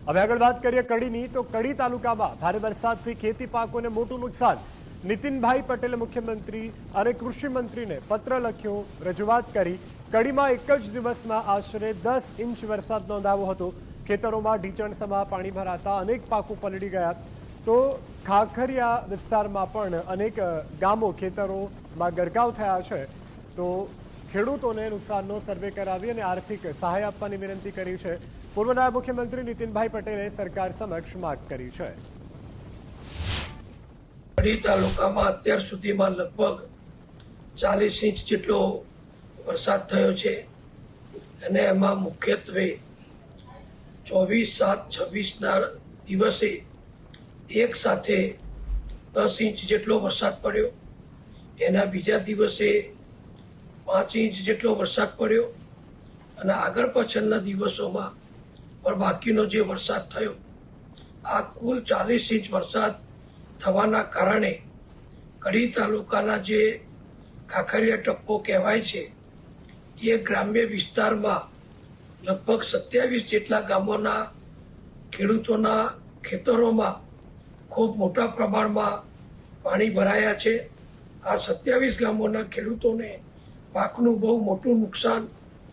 હવે આગળ વાત કરીએ કડીની, તો કડી તાલુકામાં ભારે વરસાદથી ખેતી પાકોને મોટું નુકસાન. નીતિનભાઈ પટેલે મુખ્યમંત્રી અને કૃષિ મંત્રીને પત્ર લખ્યો, રજૂઆત કરી. કડીમાં એક જ દિવસમાં આશરે 10 ઇંચ વરસાદ નોંધાયો હતો. ખેતરોમાં ઢીચણસમાં પાણી ભરાતા અનેક પાકો પલળી ગયા. તો ખાખરિયા વિસ્તારમાં પણ અનેક ગામો ખેતરોમાં ગરકાવ થયા છે. તો ખેડૂતોને નુકસાનનો સર્વે કરાવી અને આર્થિક સહાય આપવાની વિનંતી કરી છે. પૂર્વ નાયબ મુખ્યમંત્રી નીતિનભાઈ પટેલે સરકાર સમક્ષ માંગ કરી છે. કડી તાલુકામાં અત્યાર સુધીમાં લગભગ 40 ઇંચ જેટલો વરસાદ થયો છે અને એમાં મુખ્યત્વે 24/7/26ના દિવસે એક સાથે 10 ઇંચ જેટલો વરસાદ પડ્યો. એના બીજા દિવસે 5 ઇંચ જેટલો વરસાદ પડ્યો અને આગળ પાછળના દિવસોમાં પણ બાકીનો જે વરસાદ થયો, આ કુલ 40 ઇંચ વરસાદ થવાના કારણે કડી તાલુકાના જે ખાખરિયા ટપ્પો કહેવાય છે એ ગ્રામ્ય વિસ્તારમાં લગભગ 27 જેટલા ગામોના ખેડૂતોના ખેતરોમાં ખૂબ મોટા પ્રમાણમાં પાણી ભરાયા છે. આ 27 ગામોના ખેડૂતોને પાકનું બહુ મોટું નુકસાન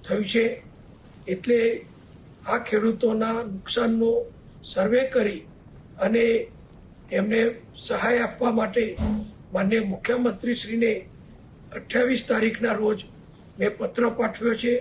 થયું છે. એટલે આ ખેડૂતોના નુકસાનનો સર્વે કરી અને એમને સહાય આપવા માટે માનનીય મુખ્યમંત્રીશ્રીને 28 તારીખના રોજ મેં પત્ર પાઠવ્યો છે.